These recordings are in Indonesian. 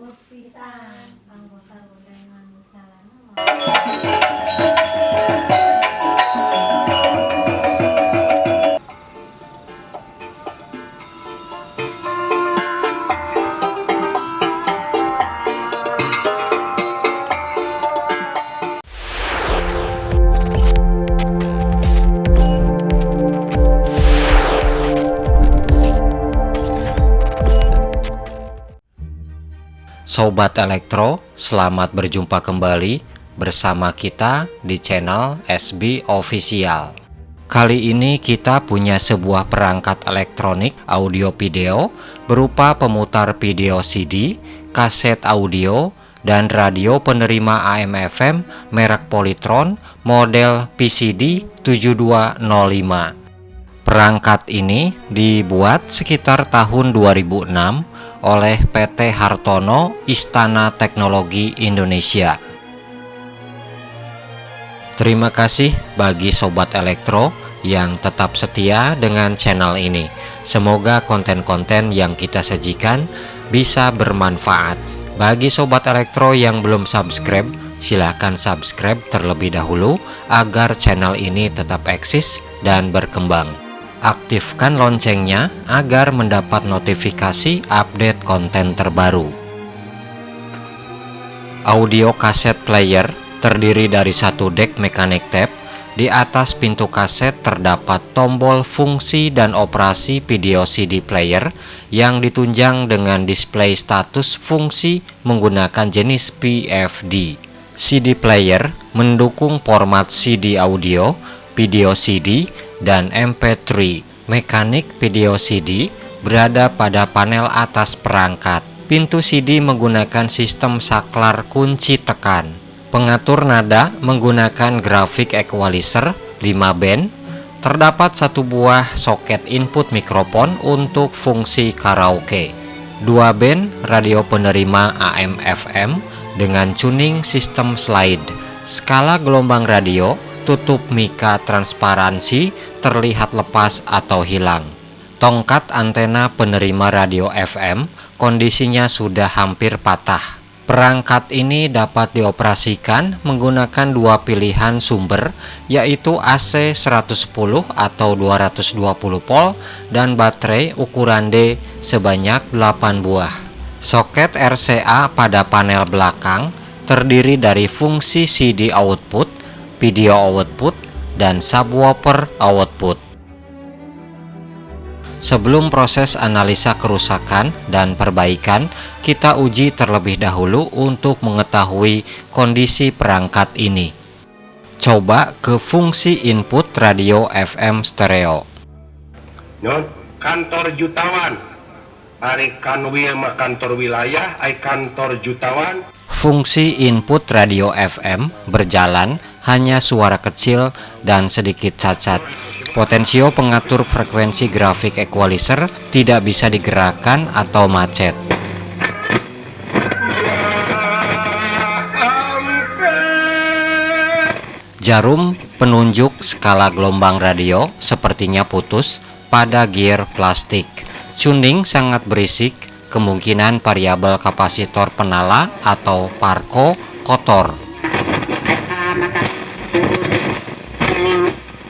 Bagus pisan, anggota dengan calana. Sobat Elektro, selamat berjumpa kembali bersama kita di channel SB Official. Kali ini kita punya sebuah perangkat elektronik audio video berupa pemutar video CD, kaset audio, dan radio penerima AM/FM merek Polytron model PCD 7205. Perangkat ini dibuat sekitar tahun 2006 oleh PT Hartono Istana Teknologi Indonesia. Terima kasih bagi Sobat Elektro yang tetap setia dengan channel ini. Semoga konten-konten yang kita sajikan bisa bermanfaat. Bagi Sobat Elektro yang belum subscribe, silahkan subscribe terlebih dahulu agar channel ini tetap eksis dan berkembang. Aktifkan loncengnya agar mendapat notifikasi update konten terbaru. Audio kaset player terdiri dari satu deck mechanic tape. Di atas pintu kaset terdapat tombol fungsi dan operasi video CD player yang ditunjang dengan display status fungsi menggunakan jenis PFD. CD player mendukung format CD audio, video CD, dan MP3. Mekanik video CD berada pada panel atas perangkat. Pintu CD menggunakan sistem saklar kunci tekan. Pengatur nada menggunakan grafik equalizer 5 band. Terdapat satu buah soket input mikrofon untuk fungsi karaoke. 2 band radio penerima AM/FM dengan tuning sistem slide. Skala gelombang radio, tutup mika transparansi terlihat lepas atau hilang. Tongkat antena penerima radio FM kondisinya sudah hampir patah. Perangkat ini dapat dioperasikan menggunakan dua pilihan sumber, yaitu AC 110 atau 220 volt dan baterai ukuran D sebanyak 8 buah. Soket RCA pada panel belakang terdiri dari fungsi CD output, video output, dan subwoofer output. Sebelum proses analisa kerusakan dan perbaikan, kita uji terlebih dahulu untuk mengetahui kondisi perangkat ini. Coba ke fungsi input radio FM stereo. Kantor jutawan, ari kanwil mah kantor wilayah, ai kantor jutawan. Fungsi input radio FM berjalan, hanya suara kecil dan sedikit cacat. Potensio pengatur frekuensi grafik equalizer tidak bisa digerakkan atau macet. Jarum penunjuk skala gelombang radio sepertinya putus pada gear plastik. Tuning sangat berisik, kemungkinan variabel kapasitor penala atau parko kotor.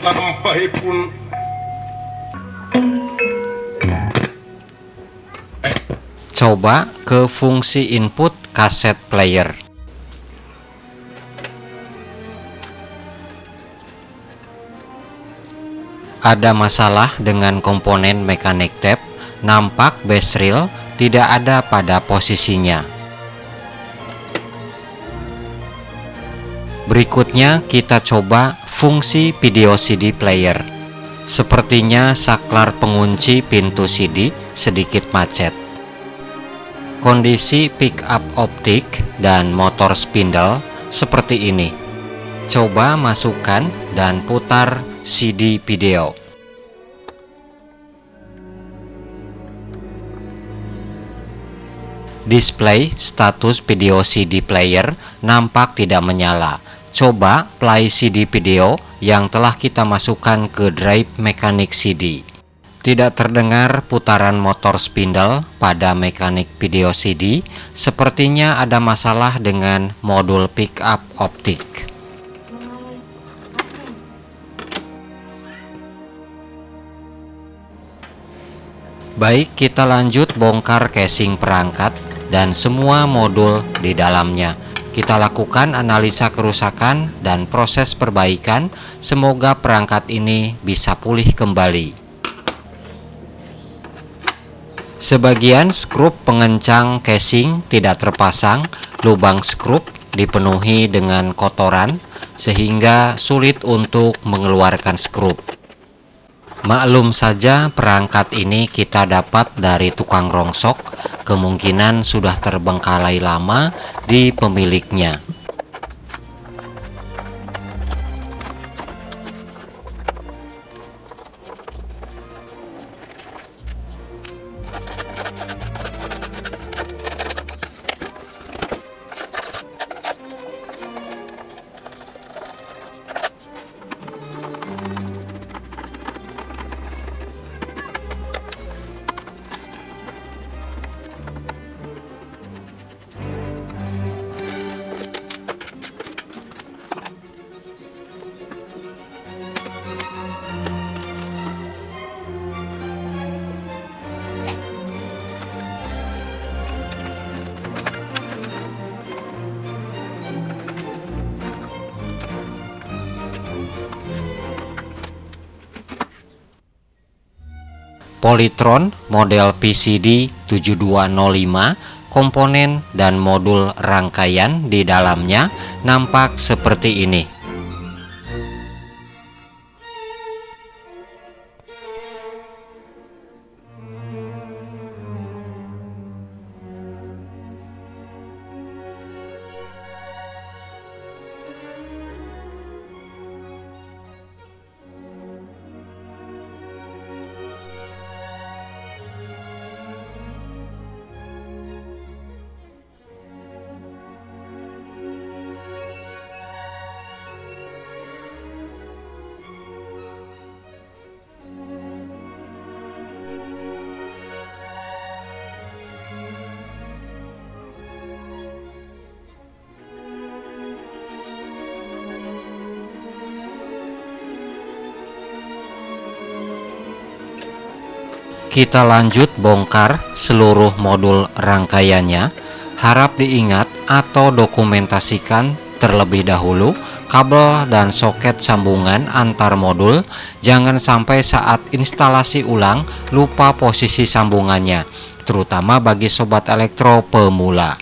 Lampahipun Coba ke fungsi input kaset player. Ada masalah dengan komponen mechanic tape, nampak base reel tidak ada pada posisinya. Berikutnya kita coba fungsi video CD player. Sepertinya saklar pengunci pintu CD sedikit macet. Kondisi pick up optik dan motor spindle seperti ini. Coba masukkan dan putar CD video. Display status video CD player nampak tidak menyala. Coba play CD video yang telah kita masukkan ke drive mekanik CD. Tidak terdengar putaran motor spindle pada mekanik video CD. Sepertinya ada masalah dengan modul pickup optik. mulai Baik, kita lanjut bongkar casing perangkat dan semua modul di dalamnya. Kita lakukan analisa kerusakan dan proses perbaikan. Semoga perangkat ini bisa pulih kembali. Sebagian skrup pengencang casing tidak terpasang, lubang skrup dipenuhi dengan kotoran sehingga sulit untuk mengeluarkan skrup. Maklum saja perangkat ini kita dapat dari tukang rongsok, kemungkinan sudah terbengkalai lama di pemiliknya. Polytron model PCD 7205, komponen dan modul rangkaian di dalamnya nampak seperti ini. Kita lanjut bongkar seluruh modul rangkaiannya. Harap diingat atau dokumentasikan terlebih dahulu kabel dan soket sambungan antar modul. Jangan sampai saat instalasi ulang lupa posisi sambungannya, terutama bagi sobat elektro pemula.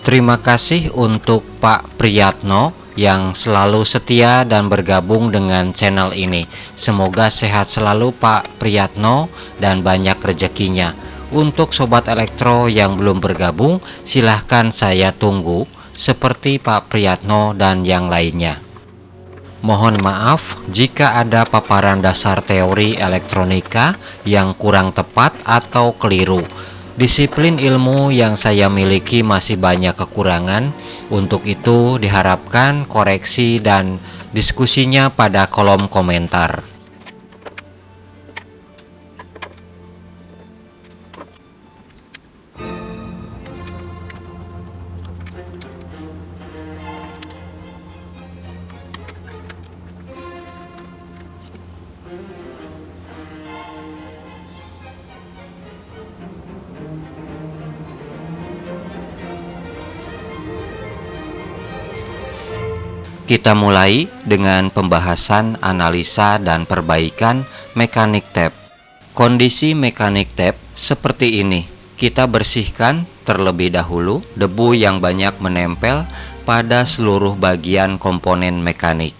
Terima kasih untuk Pak Priyatno yang selalu setia dan bergabung dengan channel ini. Semoga sehat selalu Pak Priyatno dan banyak rezekinya. Untuk sobat elektro yang belum bergabung, silahkan saya tunggu seperti Pak Priyatno dan yang lainnya. Mohon maaf jika ada paparan dasar teori elektronika yang kurang tepat atau keliru. Disiplin ilmu yang saya miliki masih banyak kekurangan. Untuk itu diharapkan koreksi dan diskusinya pada kolom komentar. Kita mulai dengan pembahasan analisa dan perbaikan mekanik tap. Kondisi mekanik tap seperti ini. Kita bersihkan terlebih dahulu debu yang banyak menempel pada seluruh bagian komponen mekanik.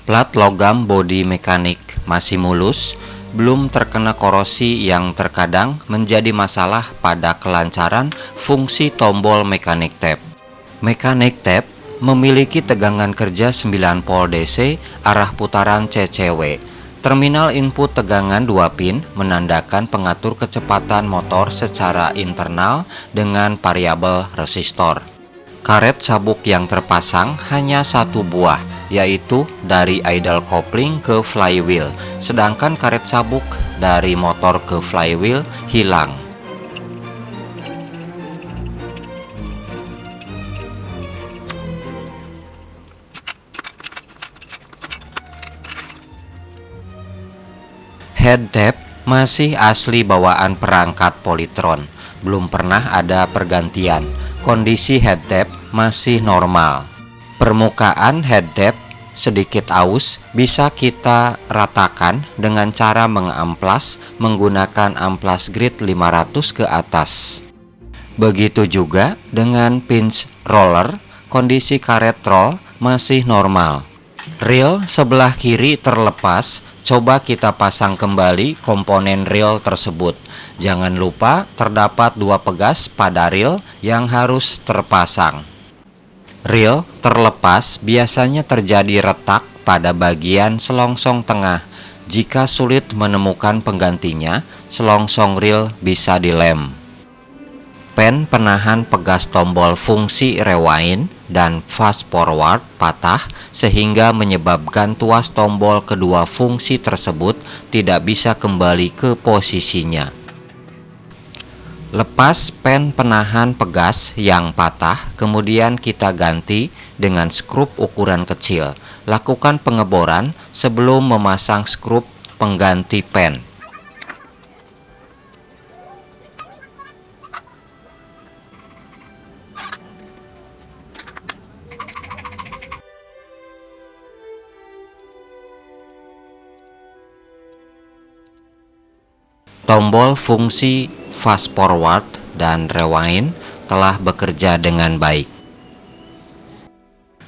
Plat logam bodi mekanik masih mulus, belum terkena korosi yang terkadang menjadi masalah pada kelancaran fungsi tombol mekanik tap. Mekanik tap memiliki tegangan kerja 9 volt DC arah putaran CCW. Terminal input tegangan 2 pin menandakan pengatur kecepatan motor secara internal dengan variabel resistor. Karet sabuk yang terpasang hanya satu buah, yaitu dari idle coupling ke flywheel, sedangkan karet sabuk dari motor ke flywheel hilang. Head tap masih asli bawaan perangkat Polytron, belum pernah ada pergantian. Kondisi head tap masih normal. Permukaan head tap sedikit aus bisa kita ratakan dengan cara mengamplas menggunakan amplas grid 500 ke atas. Begitu juga dengan pinch roller, kondisi karet roll masih normal. Reel sebelah kiri terlepas. Coba kita pasang kembali komponen reel tersebut. Jangan lupa terdapat 2 pegas pada reel yang harus terpasang. Reel terlepas biasanya terjadi retak pada bagian selongsong tengah. Jika sulit menemukan penggantinya, selongsong reel bisa dilem. Pen penahan pegas tombol fungsi rewind dan fast forward patah sehingga menyebabkan tuas tombol kedua fungsi tersebut tidak bisa kembali ke posisinya. Lepas pen penahan pegas yang patah, kemudian kita ganti dengan skrup ukuran kecil. Lakukan pengeboran sebelum memasang skrup pengganti pen. Tombol fungsi fast forward dan rewind telah bekerja dengan baik.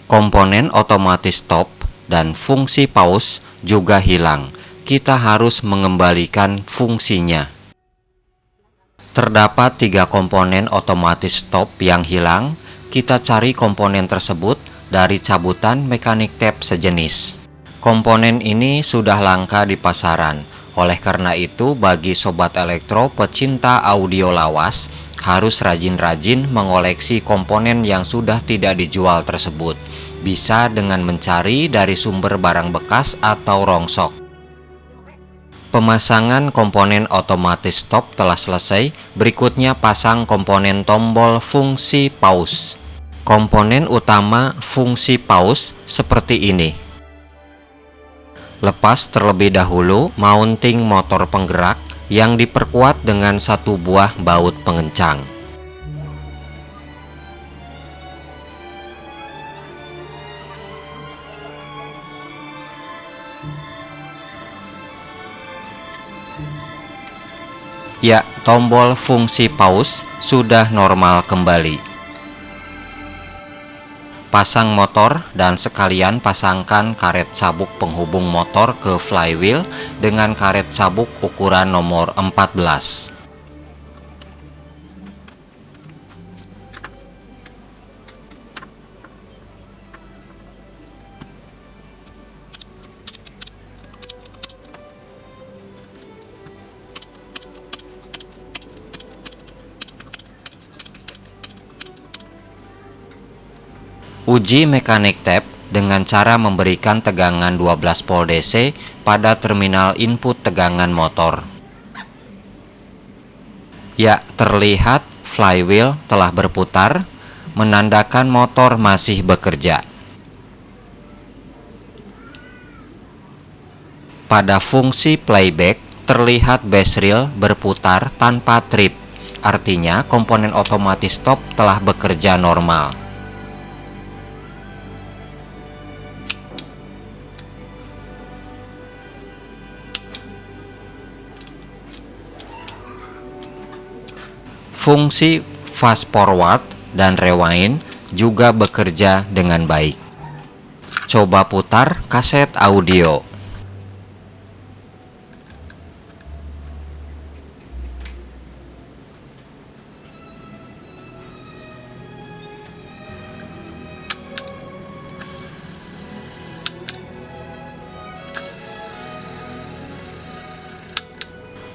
Komponen otomatis stop dan fungsi pause juga hilang. Kita harus mengembalikan fungsinya. Terdapat 3 komponen otomatis stop yang hilang. Kita cari komponen tersebut dari cabutan mekanik tap sejenis. Komponen ini sudah langka di pasaran. Oleh karena itu, bagi sobat elektro pecinta audio lawas, harus rajin-rajin mengoleksi komponen yang sudah tidak dijual tersebut. Bisa dengan mencari dari sumber barang bekas atau rongsok. Pemasangan komponen otomatis stop telah selesai. Berikutnya pasang komponen tombol fungsi pause. Komponen utama fungsi pause seperti ini. Lepas terlebih dahulu mounting motor penggerak yang diperkuat dengan 1 buah baut pengencang. Ya, tombol fungsi pause sudah normal kembali. Pasang motor dan sekalian pasangkan karet sabuk penghubung motor ke flywheel dengan karet sabuk ukuran nomor 14. Uji mekanik tap dengan cara memberikan tegangan 12 volt DC pada terminal input tegangan motor. Ya, terlihat flywheel telah berputar, menandakan motor masih bekerja. Pada fungsi playback, terlihat base reel berputar tanpa trip. Artinya, komponen otomatis stop telah bekerja normal. Fungsi fast forward dan rewind juga bekerja dengan baik. Coba putar kaset audio.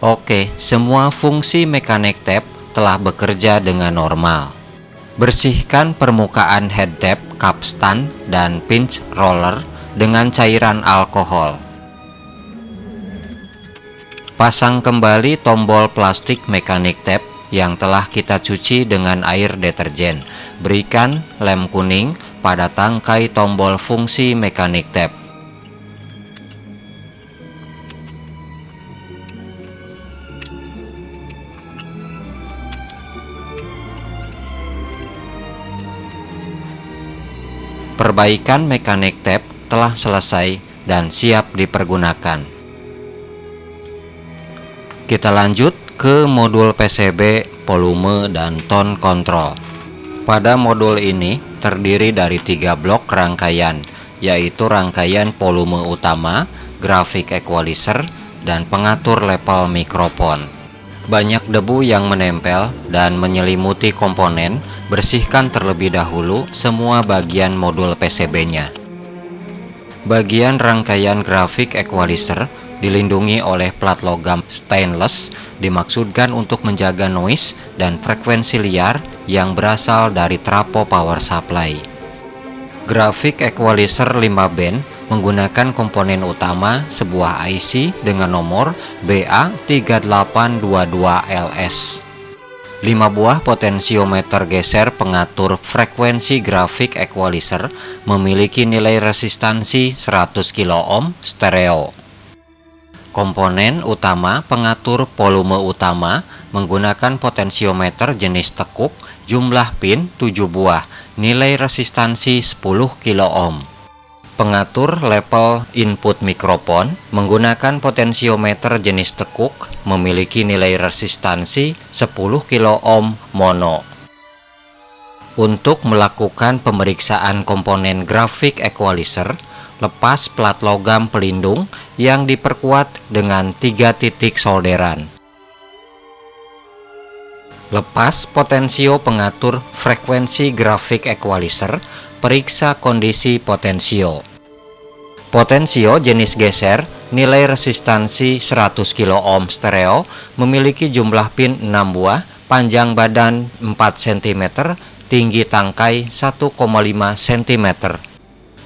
Oke, semua fungsi mechanic tape telah bekerja dengan normal. Bersihkan permukaan head tape, capstan, dan pinch roller dengan cairan alkohol. Pasang kembali tombol plastik mechanic tape yang telah kita cuci dengan air deterjen. Berikan lem kuning pada tangkai tombol fungsi mechanic tape. Perbaikan mechanic tape telah selesai dan siap dipergunakan. Kita lanjut ke modul PCB, volume, dan tone control. Pada modul ini terdiri dari 3 blok rangkaian, yaitu rangkaian volume utama, grafik equalizer, dan pengatur level mikrofon. Banyak debu yang menempel dan menyelimuti komponen. Bersihkan terlebih dahulu semua bagian modul PCB-nya. Bagian rangkaian grafik equalizer dilindungi oleh plat logam stainless, dimaksudkan untuk menjaga noise dan frekuensi liar yang berasal dari trafo power supply. Grafik equalizer 5 band menggunakan komponen utama sebuah IC dengan nomor BA3822LS. 5 buah potensiometer geser pengatur frekuensi grafik equalizer memiliki nilai resistansi 100 kilo ohm stereo. Komponen utama pengatur volume utama menggunakan potensiometer jenis tekuk, jumlah pin 7 buah, nilai resistansi 10 kilo ohm. Pengatur level input mikrofon menggunakan potensiometer jenis tekuk, memiliki nilai resistansi 10 kilo ohm mono. Untuk melakukan pemeriksaan komponen grafik equalizer, lepas plat logam pelindung yang diperkuat dengan 3 titik solderan. Lepas potensio pengatur frekuensi grafik equalizer, periksa kondisi potensio. Potensio jenis geser, nilai resistansi 100 kilo ohm stereo, memiliki jumlah pin 6 buah, panjang badan 4 cm, tinggi tangkai 1,5 cm.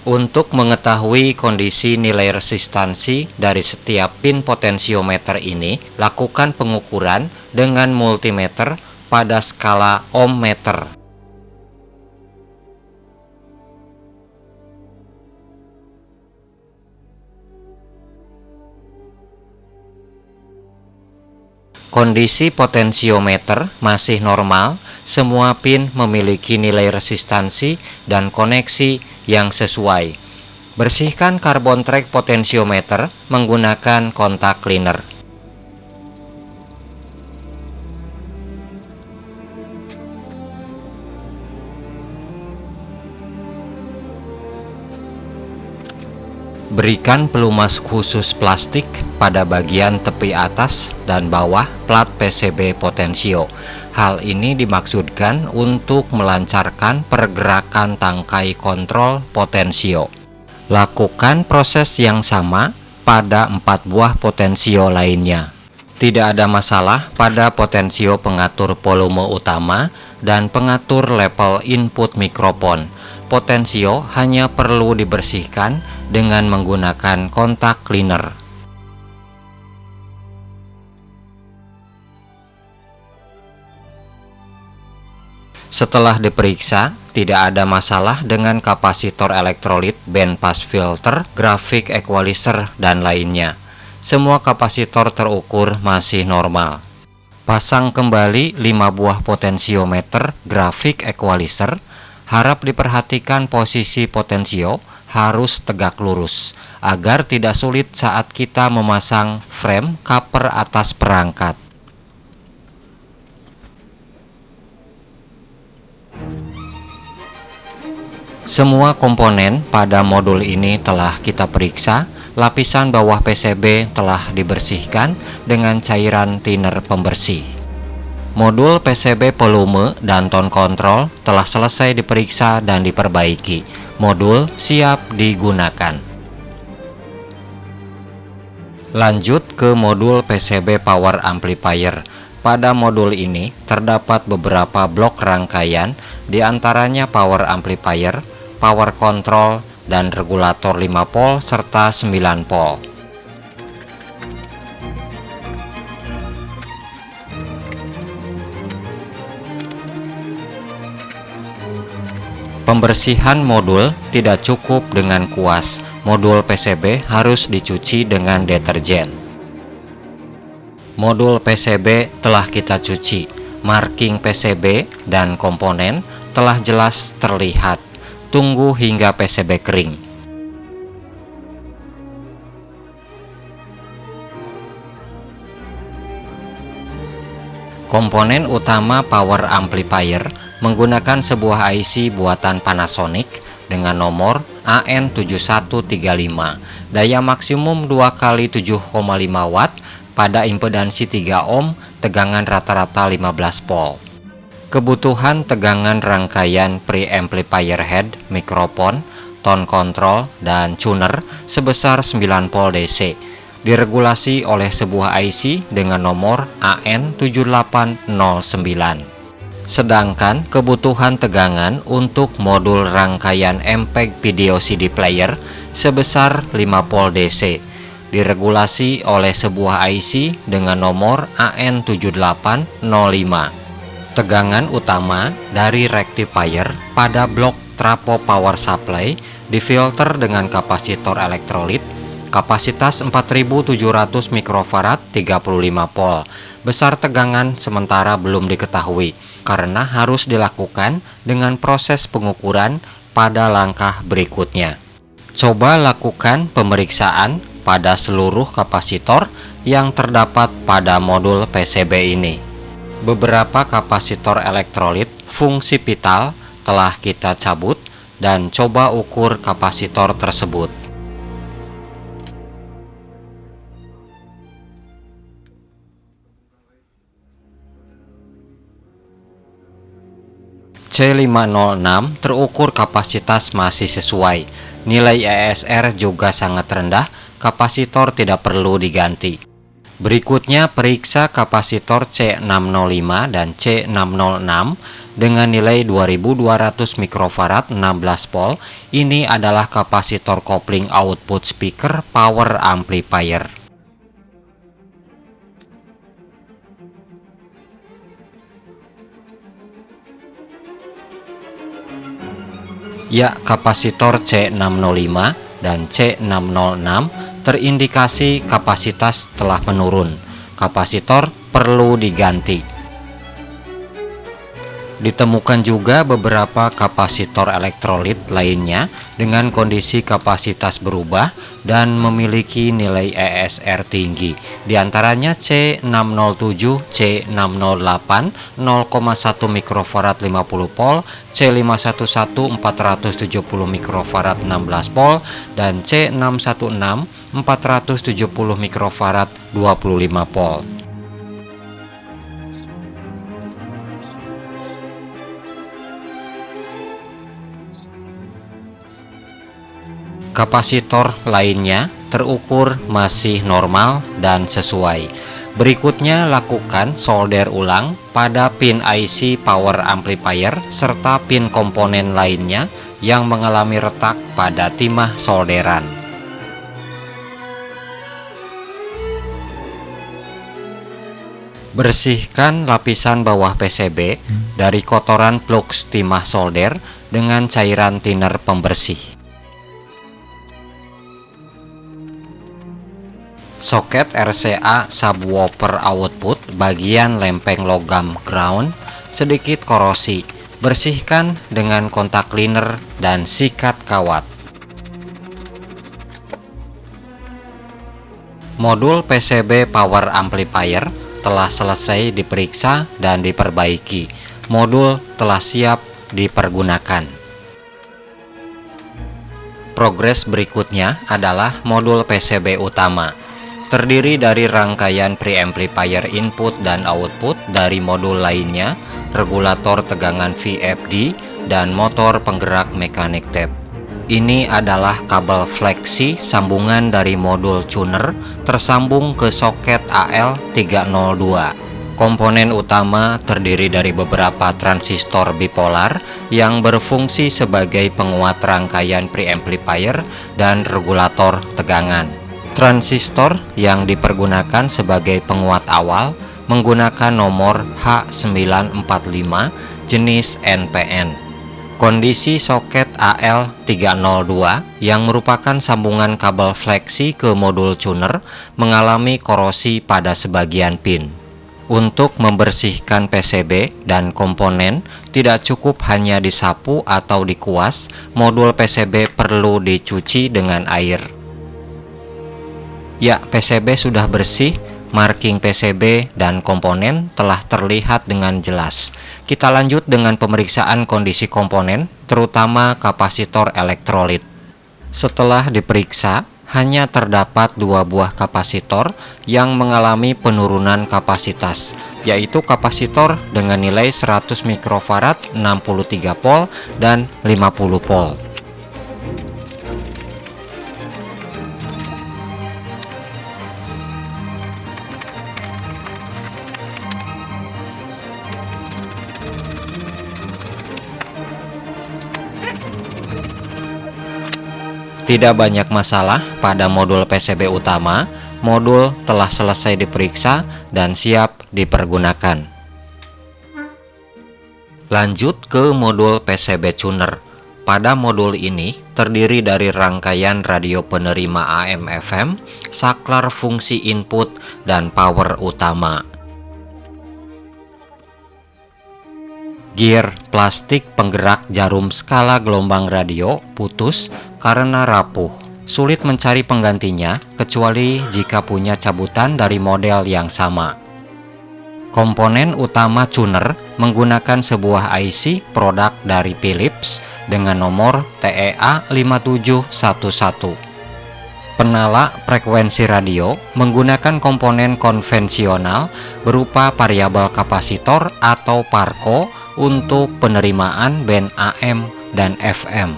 Untuk mengetahui kondisi nilai resistansi dari setiap pin potensiometer ini, lakukan pengukuran dengan multimeter pada skala ohm meter. Kondisi potensiometer masih normal, semua pin memiliki nilai resistansi dan koneksi yang sesuai. Bersihkan karbon track potensiometer menggunakan kontak cleaner. Berikan pelumas khusus plastik pada bagian tepi atas dan bawah plat PCB potensio. Hal ini dimaksudkan untuk melancarkan pergerakan tangkai kontrol potensio. Lakukan proses yang sama pada 4 buah potensio lainnya. Tidak ada masalah pada potensio pengatur volume utama dan pengatur level input mikrofon. Potensio hanya perlu dibersihkan dengan menggunakan kontak cleaner. Setelah diperiksa, tidak ada masalah dengan kapasitor elektrolit, band pass filter, grafik equalizer, dan lainnya. Semua kapasitor terukur masih normal. Pasang kembali 5 buah potensiometer grafik equalizer. Harap diperhatikan posisi potensio harus tegak lurus agar tidak sulit saat kita memasang frame cover atas perangkat. Semua komponen pada modul ini telah kita periksa. Lapisan bawah PCB telah dibersihkan dengan cairan thinner pembersih. Modul PCB volume dan tone control telah selesai diperiksa dan diperbaiki. Modul siap digunakan. Lanjut ke modul PCB power amplifier. Pada modul ini terdapat beberapa blok rangkaian, diantaranya power amplifier, power control, dan regulator 5 volt serta 9 volt. Pembersihan modul tidak cukup dengan kuas. Modul PCB harus dicuci dengan deterjen. Modul PCB telah kita cuci. Marking PCB dan komponen telah jelas terlihat. Tunggu hingga PCB kering. Komponen utama power amplifier menggunakan sebuah IC buatan Panasonic dengan nomor AN7135, daya maksimum 2x7,5 watt pada impedansi 3 ohm, tegangan rata-rata 15 volt. Kebutuhan tegangan rangkaian preamplifier head, mikrofon, tone control, dan tuner sebesar 9 volt DC, diregulasi oleh sebuah IC dengan nomor AN7809. Sedangkan kebutuhan tegangan untuk modul rangkaian MPEG video CD player sebesar 5 volt DC, diregulasi oleh sebuah IC dengan nomor AN7805. Tegangan utama dari rectifier pada blok trapo power supply difilter dengan kapasitor elektrolit, kapasitas 4700 mikrofarad 35 volt. Besar tegangan sementara belum diketahui karena harus dilakukan dengan proses pengukuran pada langkah berikutnya. Coba lakukan pemeriksaan pada seluruh kapasitor yang terdapat pada modul PCB ini. Beberapa kapasitor elektrolit fungsi vital telah kita cabut dan coba ukur kapasitor tersebut. C506 terukur kapasitas masih sesuai. Nilai ESR juga sangat rendah, kapasitor tidak perlu diganti. Berikutnya periksa kapasitor C605 dan C606 dengan nilai 2200 mikrofarad 16 volt. Ini adalah kapasitor kopling output speaker power amplifier. Ya, kapasitor C605 dan C606 terindikasi kapasitas telah menurun. Kapasitor perlu diganti. Ditemukan juga beberapa kapasitor elektrolit lainnya dengan kondisi kapasitas berubah dan memiliki nilai ESR tinggi. Di antaranya C607, C608, 0,1 mikrofarad 50 volt, C511 470 mikrofarad 16 volt, dan C616 470 mikrofarad 25 volt. Kapasitor lainnya terukur masih normal dan sesuai. Berikutnya lakukan solder ulang pada pin IC power amplifier serta pin komponen lainnya yang mengalami retak pada timah solderan. Bersihkan lapisan bawah PCB dari kotoran plugs timah solder dengan cairan thinner pembersih. Soket RCA subwoofer output bagian lempeng logam ground sedikit korosi. Bersihkan dengan kontak cleaner dan sikat kawat. Modul PCB power amplifier telah selesai diperiksa dan diperbaiki. Modul telah siap dipergunakan. Progres berikutnya adalah modul PCB utama. Terdiri dari rangkaian preamplifier input dan output dari modul lainnya, regulator tegangan VFD, dan motor penggerak mekanik tape. Ini adalah kabel fleksi sambungan dari modul tuner tersambung ke soket AL302. Komponen utama terdiri dari beberapa transistor bipolar yang berfungsi sebagai penguat rangkaian preamplifier dan regulator tegangan. Transistor yang dipergunakan sebagai penguat awal menggunakan nomor H945 jenis NPN. Kondisi soket AL302 yang merupakan sambungan kabel fleksi ke modul tuner mengalami korosi pada sebagian pin. Untuk membersihkan PCB dan komponen, tidak cukup hanya disapu atau dikuas, modul PCB perlu dicuci dengan air. Ya, PCB sudah bersih. Marking PCB dan komponen telah terlihat dengan jelas. Kita lanjut dengan pemeriksaan kondisi komponen, terutama kapasitor elektrolit. Setelah diperiksa, hanya terdapat 2 buah kapasitor yang mengalami penurunan kapasitas, yaitu kapasitor dengan nilai 100 mikrofarad, 63 volt, dan 50 volt. Tidak banyak masalah pada modul PCB utama. Modul telah selesai diperiksa dan siap dipergunakan. Lanjut ke modul PCB tuner. Pada modul ini terdiri dari rangkaian radio penerima AM/FM, saklar fungsi input, dan power utama. Gear plastik penggerak jarum skala gelombang radio putus karena rapuh. Sulit mencari penggantinya kecuali jika punya cabutan dari model yang sama. Komponen utama tuner menggunakan sebuah IC produk dari Philips dengan nomor TEA5711. Penala frekuensi radio menggunakan komponen konvensional berupa variabel kapasitor atau parco untuk penerimaan band AM dan FM.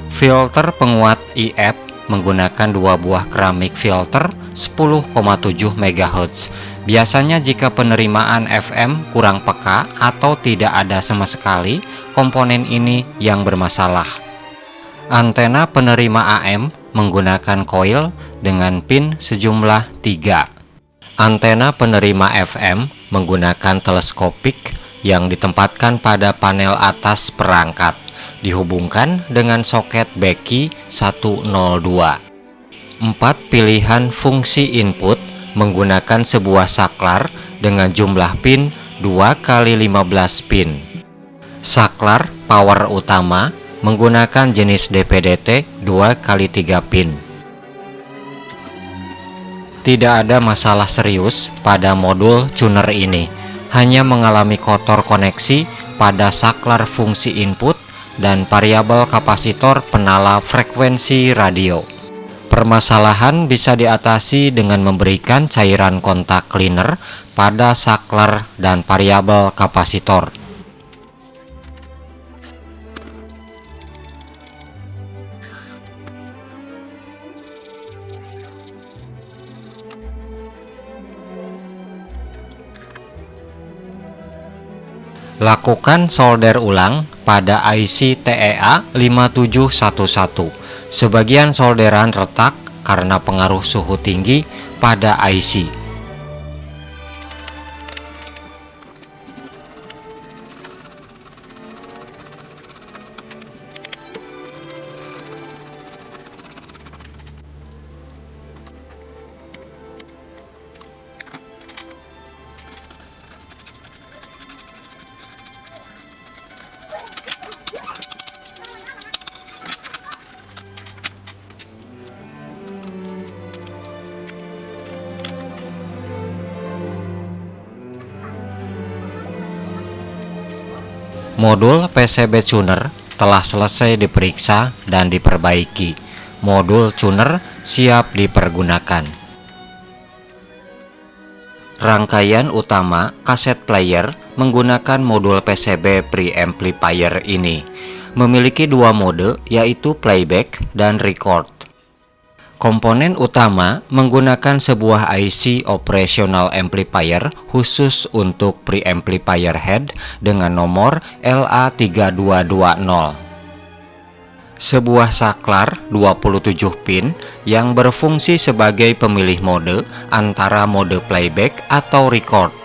Filter penguat IF menggunakan 2 buah keramik filter 10,7 MHz. Biasanya jika penerimaan FM kurang peka atau tidak ada sama sekali, komponen ini yang bermasalah. Antena penerima AM menggunakan coil dengan pin sejumlah 3. Antena penerima FM menggunakan teleskopik yang ditempatkan pada panel atas perangkat, dihubungkan dengan soket Becky 102. 4 pilihan fungsi input menggunakan sebuah saklar dengan jumlah pin 2x15 pin. Saklar power utama menggunakan jenis DP-DT 2x3 pin. Tidak ada masalah serius pada modul tuner ini, hanya mengalami kotor koneksi pada saklar fungsi input dan variabel kapasitor penala frekuensi radio. Permasalahan bisa diatasi dengan memberikan cairan kontak cleaner pada saklar dan variabel kapasitor. Lakukan solder ulang pada IC TEA5711. Sebagian solderan retak karena pengaruh suhu tinggi pada IC. Modul PCB tuner telah selesai diperiksa dan diperbaiki. Modul tuner siap dipergunakan. Rangkaian utama kaset player menggunakan modul PCB preamplifier ini. Memiliki dua mode, yaitu playback dan record. Komponen utama menggunakan sebuah IC operational amplifier khusus untuk preamplifier head dengan nomor LA3220. Sebuah saklar 27 pin yang berfungsi sebagai pemilih mode antara mode playback atau record.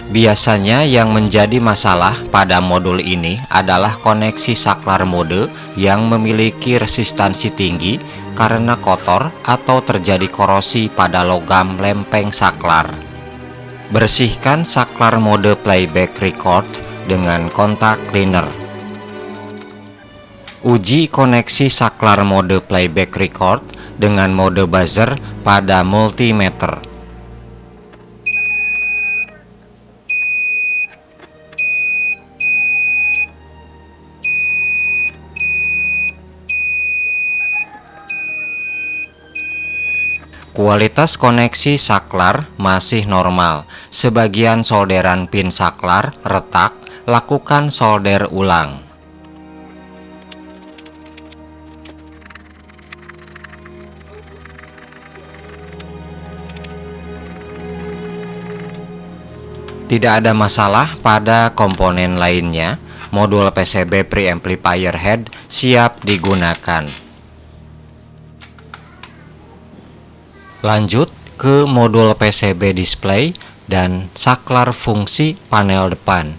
Biasanya yang menjadi masalah pada modul ini adalah koneksi saklar mode yang memiliki resistansi tinggi karena kotor atau terjadi korosi pada logam lempeng saklar. Bersihkan saklar mode playback record dengan kontak cleaner. Uji koneksi saklar mode playback record dengan mode buzzer pada multimeter. Kualitas koneksi saklar masih normal. Sebagian solderan pin saklar retak, lakukan solder ulang. Tidak ada masalah pada komponen lainnya. Modul PCB preamplifier head siap digunakan. Lanjut ke modul PCB display dan saklar fungsi panel depan.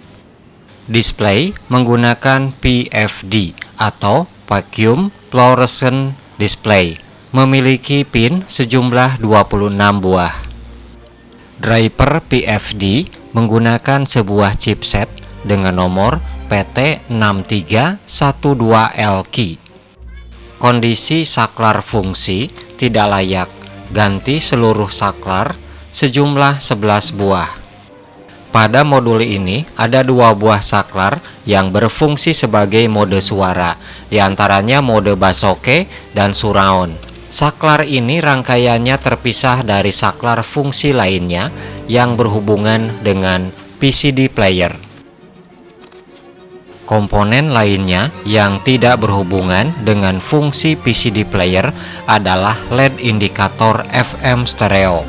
Display menggunakan PFD atau Vacuum Fluorescent Display, memiliki pin sejumlah 26 buah. Driver PFD menggunakan sebuah chipset dengan nomor PT6312LQ. Kondisi saklar fungsi tidak layak. Ganti seluruh saklar sejumlah 11 buah. Pada modul ini ada dua buah saklar yang berfungsi sebagai mode suara, diantaranya mode basoke dan surround. Saklar ini rangkaiannya terpisah dari saklar fungsi lainnya yang berhubungan dengan PCD player. Komponen lainnya yang tidak berhubungan dengan fungsi PCD player adalah LED indikator FM stereo.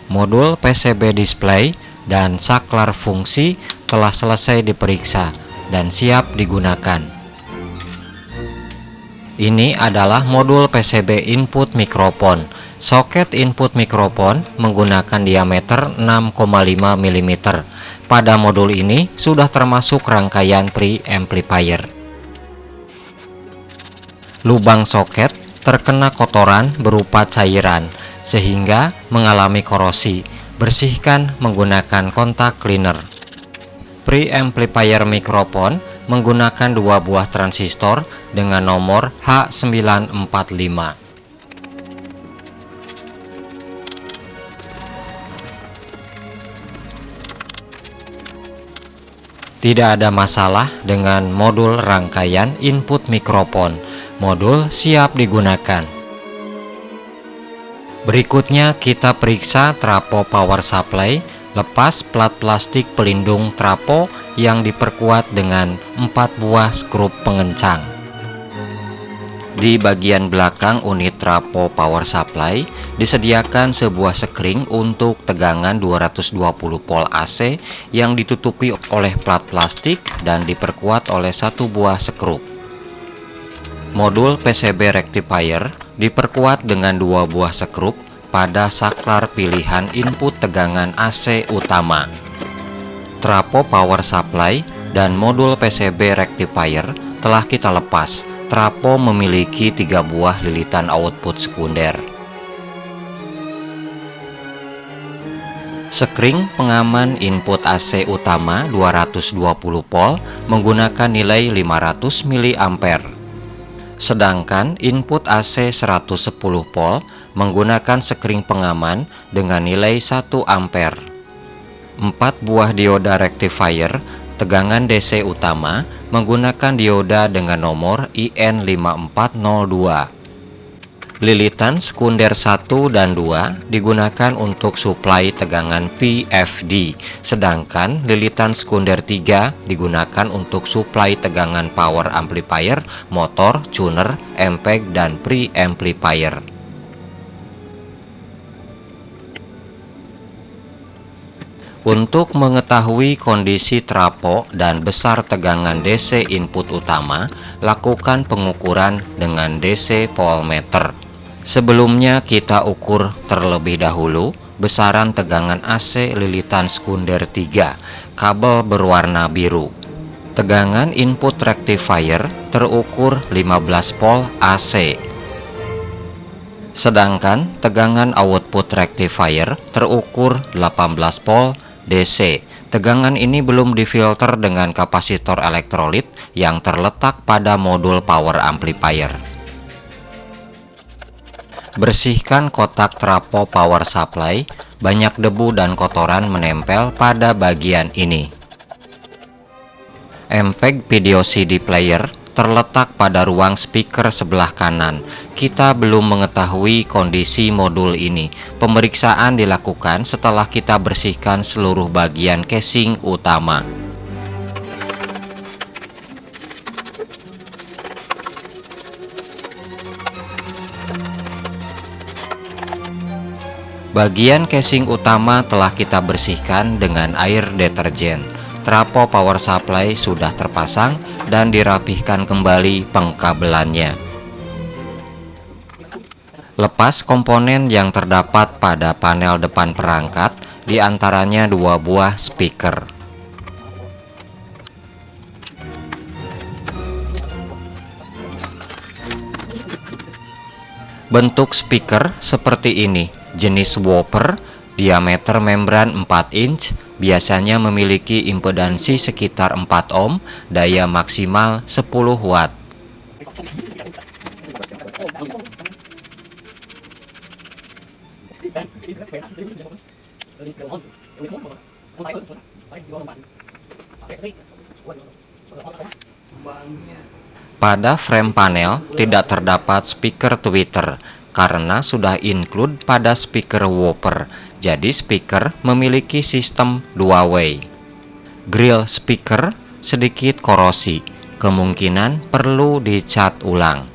Modul PCB display dan saklar fungsi telah selesai diperiksa dan siap digunakan. Ini adalah modul PCB input mikrofon. Soket input mikrofon menggunakan diameter 6,5 mm. Pada modul ini sudah termasuk rangkaian preamplifier. Lubang soket terkena kotoran berupa cairan sehingga mengalami korosi. Bersihkan menggunakan kontak cleaner. Preamplifier mikrofon menggunakan dua buah transistor dengan nomor H945. Tidak ada masalah dengan modul rangkaian input mikrofon. Modul siap digunakan. Berikutnya kita periksa trapo power supply. Lepas plat plastik pelindung trapo yang diperkuat dengan 4 buah skrup pengencang. Di bagian belakang unit trapo power supply disediakan sebuah sekring untuk tegangan 220 volt AC yang ditutupi oleh plat plastik dan diperkuat oleh 1 buah skrup. Modul PCB rectifier diperkuat dengan 2 buah skrup pada saklar pilihan input tegangan AC utama. Trapo power supply dan modul PCB rectifier telah kita lepas. Trapo memiliki 3 buah lilitan output sekunder. Sekring pengaman input AC utama 220 volt menggunakan nilai 500 mA. Sedangkan input AC 110 volt menggunakan sekring pengaman dengan nilai 1 ampere. 4 buah dioda rectifier tegangan DC utama menggunakan dioda dengan nomor IN5402. Lilitan sekunder 1 dan 2 digunakan untuk suplai tegangan VFD, sedangkan lilitan sekunder 3 digunakan untuk suplai tegangan power amplifier, motor, tuner, MPEG, dan preamplifier. Untuk mengetahui kondisi trafo dan besar tegangan DC input utama, lakukan pengukuran dengan DC voltmeter. Sebelumnya kita ukur terlebih dahulu besaran tegangan AC lilitan sekunder 3, kabel berwarna biru. Tegangan input rectifier terukur 15 volt AC. Sedangkan tegangan output rectifier terukur 18 volt DC. Tegangan ini belum difilter dengan kapasitor elektrolit yang terletak pada modul power amplifier. Bersihkan kotak trafo power supply, banyak debu dan kotoran menempel pada bagian ini. MPEG video CD player terletak pada ruang speaker sebelah kanan. Kita belum mengetahui kondisi modul ini. Pemeriksaan dilakukan setelah kita bersihkan seluruh bagian casing utama. Bagian casing utama telah kita bersihkan dengan air deterjen. Trafo power supply sudah terpasang dan dirapihkan kembali pengkabelannya. Lepas komponen yang terdapat pada panel depan perangkat, di antaranya 2 buah speaker. Bentuk speaker seperti ini. Jenis whopper, diameter membran 4 inch, biasanya memiliki impedansi sekitar 4 ohm, daya maksimal 10 watt. Pada frame panel tidak terdapat speaker tweeter karena sudah include pada speaker whopper, jadi speaker memiliki sistem 2-way. Grill speaker sedikit korosi, kemungkinan perlu dicat ulang.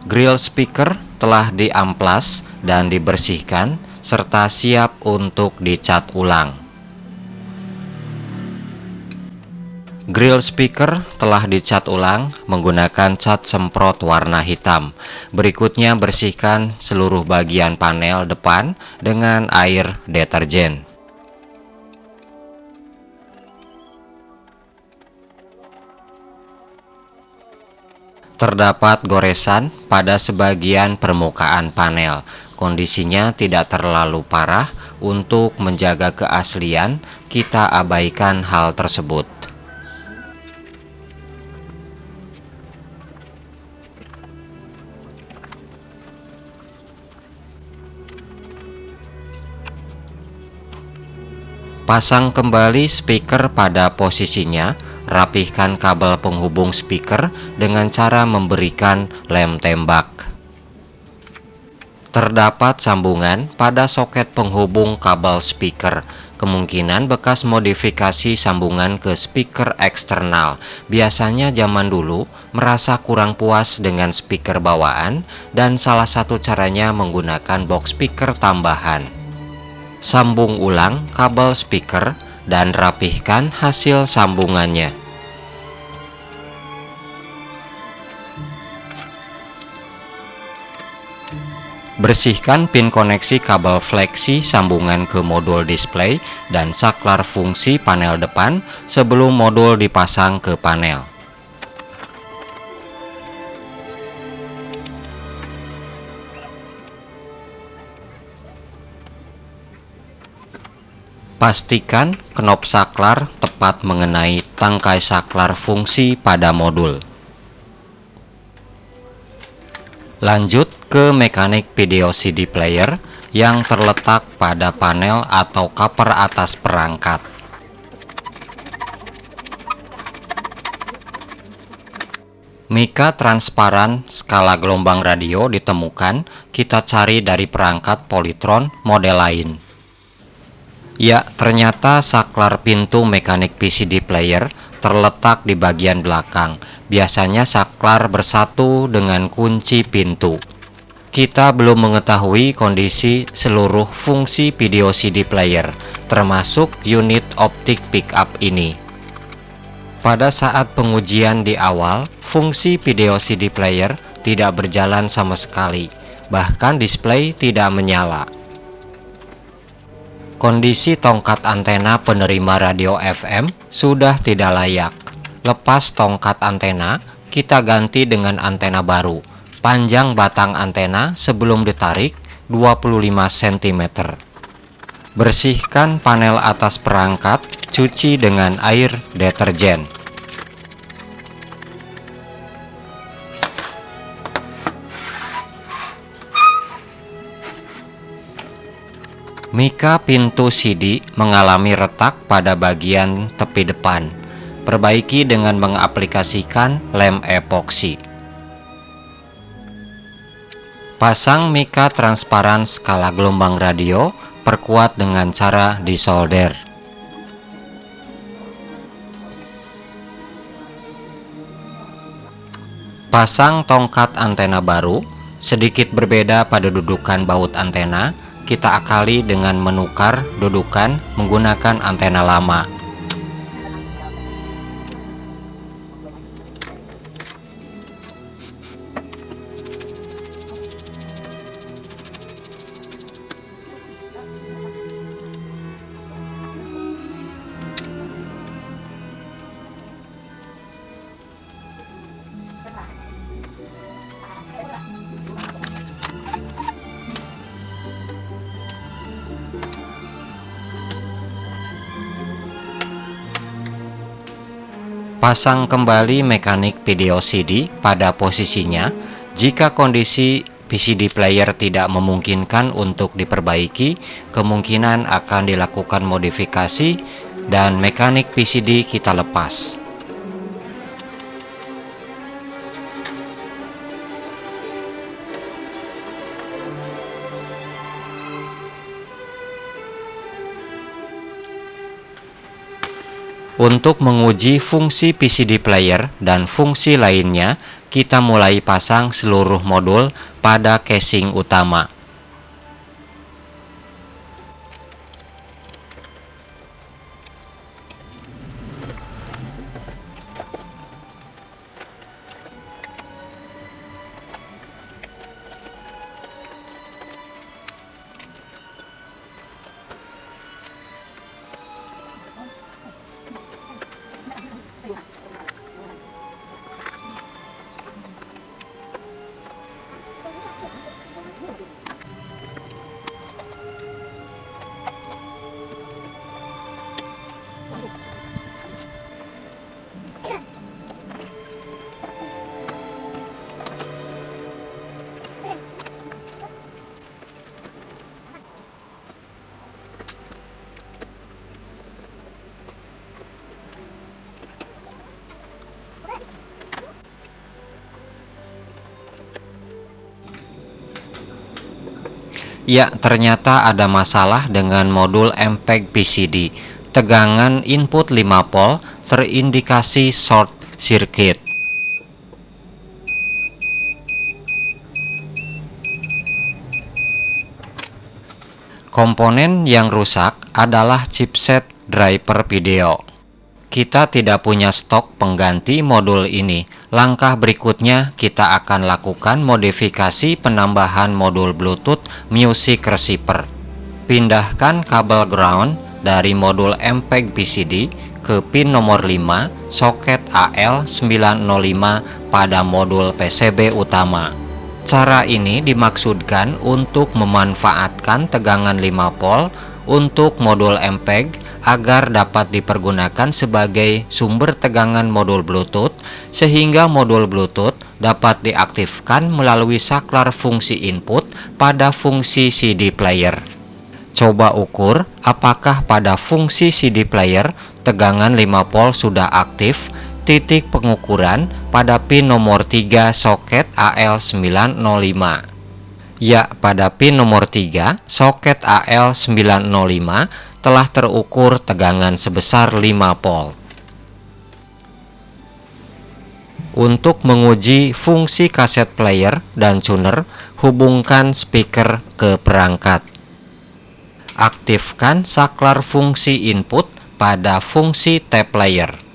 Grill speaker telah diamplas dan dibersihkan serta siap untuk dicat ulang. Grill speaker telah dicat ulang menggunakan cat semprot warna hitam. Berikutnya bersihkan seluruh bagian panel depan dengan air deterjen. Terdapat goresan pada sebagian permukaan panel. Kondisinya tidak terlalu parah. Untuk menjaga keaslian, kita abaikan hal tersebut. Pasang kembali speaker pada posisinya. Rapihkan kabel penghubung speaker dengan cara memberikan lem tembak. Terdapat sambungan pada soket penghubung kabel speaker. Kemungkinan bekas modifikasi sambungan ke speaker eksternal. Biasanya zaman dulu merasa kurang puas dengan speaker bawaan dan salah satu caranya menggunakan box speaker tambahan. Sambung ulang kabel speaker dan rapihkan hasil sambungannya. Bersihkan pin koneksi kabel fleksi sambungan ke modul display dan saklar fungsi panel depan sebelum modul dipasang ke panel. Pastikan knop saklar tepat mengenai tangkai saklar fungsi pada modul. Lanjut ke mekanik video CD player yang terletak pada panel atau cover atas perangkat. Mika transparan skala gelombang radio ditemukan, kita cari dari perangkat Polytron model lain. Ya, ternyata saklar pintu mekanik PCD player terletak di bagian belakang. Biasanya saklar bersatu dengan kunci pintu. Kita belum mengetahui kondisi seluruh fungsi video CD player, termasuk unit optik pickup ini. Pada saat pengujian di awal, fungsi video CD player tidak berjalan sama sekali, bahkan display tidak menyala. Kondisi tongkat antena penerima radio FM sudah tidak layak. Lepas tongkat antena, kita ganti dengan antena baru. Panjang batang antena sebelum ditarik 25 cm. Bersihkan panel atas perangkat, cuci dengan air deterjen. Mika pintu CD mengalami retak pada bagian tepi depan. Perbaiki dengan mengaplikasikan lem epoksi. Pasang mika transparan skala gelombang radio, perkuat dengan cara disolder. Pasang tongkat antena baru, sedikit berbeda pada dudukan baut antena. Kita akali dengan menukar dudukan menggunakan antena lama. Pasang kembali mekanik video CD pada posisinya. Jika kondisi PCD player tidak memungkinkan untuk diperbaiki, kemungkinan akan dilakukan modifikasi dan mekanik PCD kita lepas. Untuk menguji fungsi PCD player dan fungsi lainnya, kita mulai pasang seluruh modul pada casing utama. Ya, ternyata ada masalah dengan modul MPEG PCD. Tegangan input 5 volt terindikasi short circuit. Komponen yang rusak adalah chipset driver video. Kita tidak punya stok pengganti modul ini. Langkah berikutnya kita akan lakukan modifikasi penambahan modul Bluetooth Music Receiver. Pindahkan kabel ground dari modul MPEG PCD ke pin nomor 5 soket AL905 pada modul PCB utama. Cara ini dimaksudkan untuk memanfaatkan tegangan 5 volt untuk modul MPEG agar dapat dipergunakan sebagai sumber tegangan modul Bluetooth, sehingga modul Bluetooth dapat diaktifkan melalui saklar fungsi input pada fungsi CD player. Coba ukur apakah pada fungsi CD player tegangan 5 volt sudah aktif. Titik pengukuran pada pin nomor 3 soket AL905. Ya, pada pin nomor 3 soket AL905 telah terukur tegangan sebesar 5 volt. Untuk menguji fungsi kaset player dan tuner, hubungkan speaker ke perangkat. Aktifkan saklar fungsi input pada fungsi tape player.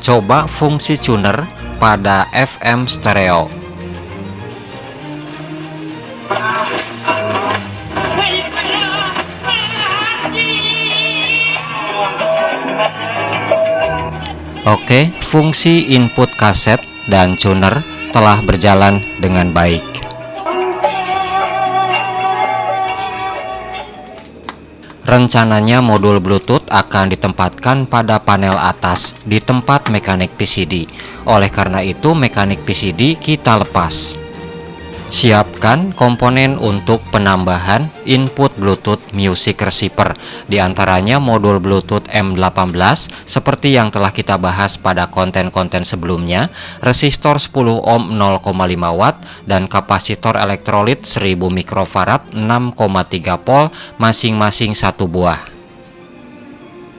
Coba fungsi tuner pada FM stereo. Oke, fungsi input kaset dan tuner telah berjalan dengan baik. Rencananya modul Bluetooth akan ditempatkan pada panel atas di tempat mekanik PCD. Oleh karena itu, mekanik PCD kita lepas. Siapkan komponen untuk penambahan input Bluetooth Music Receiver, diantaranya modul Bluetooth M18 seperti yang telah kita bahas pada konten-konten sebelumnya, resistor 10 ohm 0,5 watt, dan kapasitor elektrolit 1000 mikrofarad 6,3 volt masing-masing 1 buah.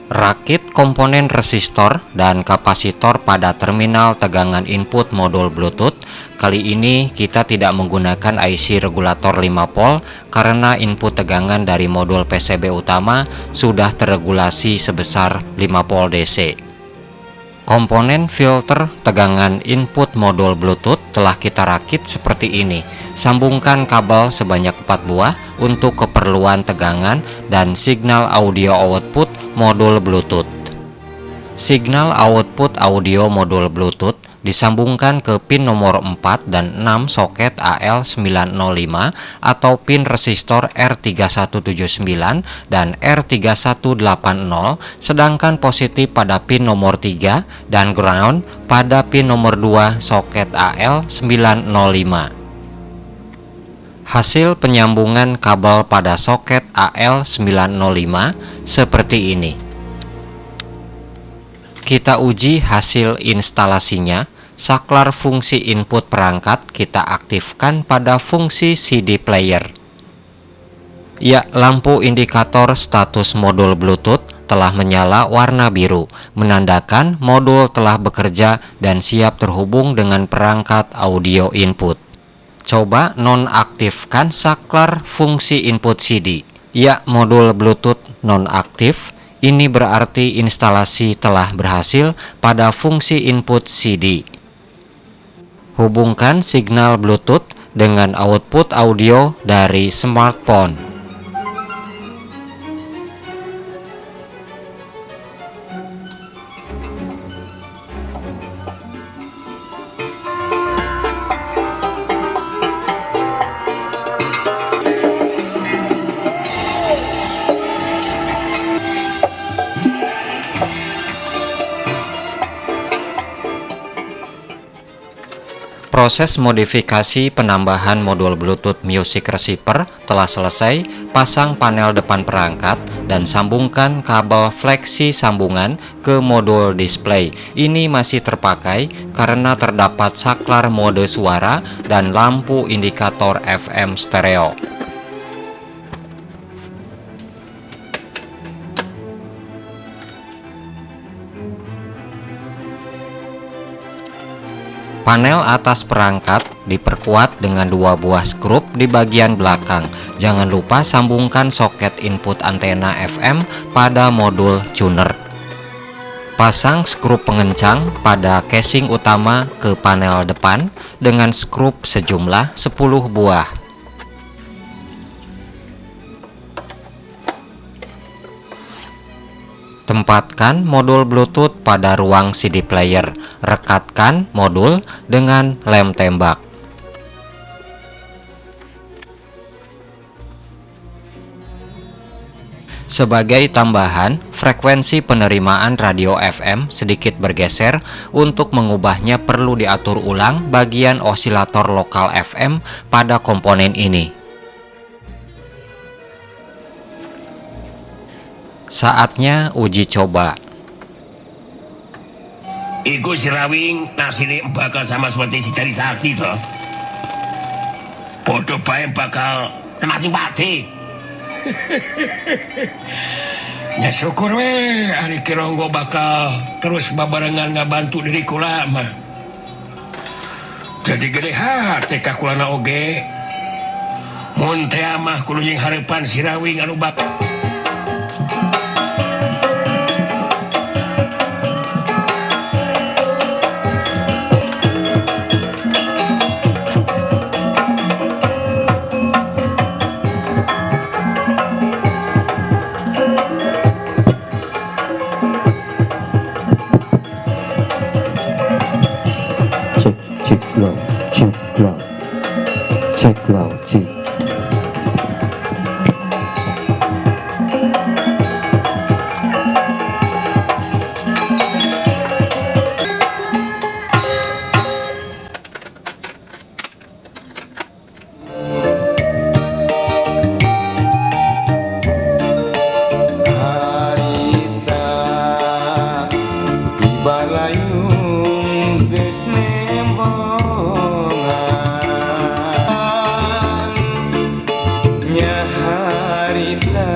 Rakit komponen resistor dan kapasitor pada terminal tegangan input modul Bluetooth. Kali ini kita tidak menggunakan IC regulator 5 volt karena input tegangan dari modul PCB utama sudah terregulasi sebesar 5 volt DC. Komponen filter tegangan input modul Bluetooth telah kita rakit seperti ini. Sambungkan kabel sebanyak 4 buah untuk keperluan tegangan dan signal audio output modul Bluetooth. Signal output audio modul Bluetooth disambungkan ke pin nomor 4 dan 6 soket AL905 atau pin resistor R3179 dan R3180, sedangkan positif pada pin nomor 3 dan ground pada pin nomor 2 soket AL905. Hasil penyambungan kabel pada soket AL905 seperti ini. Kita uji hasil instalasinya. Saklar fungsi input perangkat kita aktifkan pada fungsi CD player. Ya, lampu indikator status modul Bluetooth telah menyala warna biru, menandakan modul telah bekerja dan siap terhubung dengan perangkat audio input. Coba nonaktifkan saklar fungsi input CD. Ya, modul Bluetooth nonaktif. Ini berarti instalasi telah berhasil pada fungsi input CD. Hubungkan signal Bluetooth dengan output audio dari smartphone. Proses modifikasi penambahan modul Bluetooth Music Receiver telah selesai. Pasang panel depan perangkat dan sambungkan kabel fleksi sambungan ke modul display. Ini masih terpakai karena terdapat saklar mode suara dan lampu indikator FM stereo. Panel atas perangkat diperkuat dengan 2 buah skrup di bagian belakang. Jangan lupa sambungkan soket input antena FM pada modul tuner. Pasang skrup pengencang pada casing utama ke panel depan dengan skrup sejumlah 10 buah. Tempatkan modul Bluetooth pada ruang CD player. Rekatkan modul dengan lem tembak. Sebagai tambahan, frekuensi penerimaan radio FM sedikit bergeser. Untuk mengubahnya perlu diatur ulang bagian osilator lokal FM pada komponen ini. Saatnya uji coba. Iku si Rawing nasine bakal sama seperti si Jari Sakti toh. Bodoh bae bakal masing pati. Ya syukur we, hari kironggo bakal terus babarengan ngabantu diriku lama. Jadi gede hati kakulana oge. Mun teh mah kudu jeung hareupan si Rawing anu bakal cek loud, cek. Harita di balayung geus nembongan nya harita.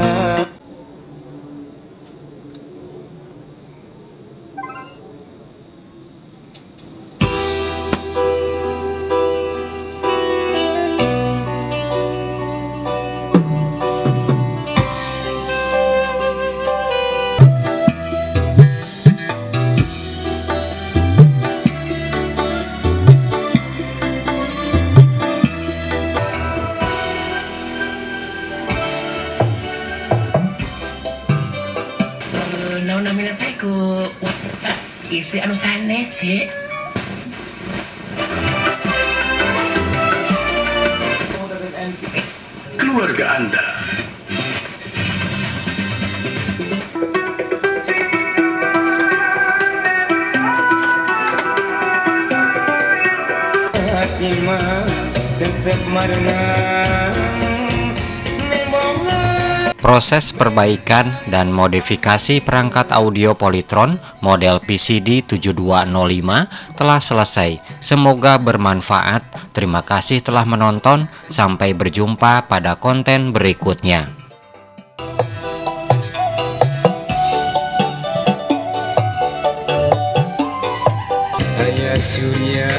Naon namina saya ku isi anu sanes cik. keluarga Anda. Hati mah tetep marengan nembongan. Proses perbaikan dan modifikasi perangkat audio Polytron model PCD 7205 telah selesai. Semoga bermanfaat. Terima kasih telah menonton. Sampai berjumpa pada konten berikutnya. Aya surya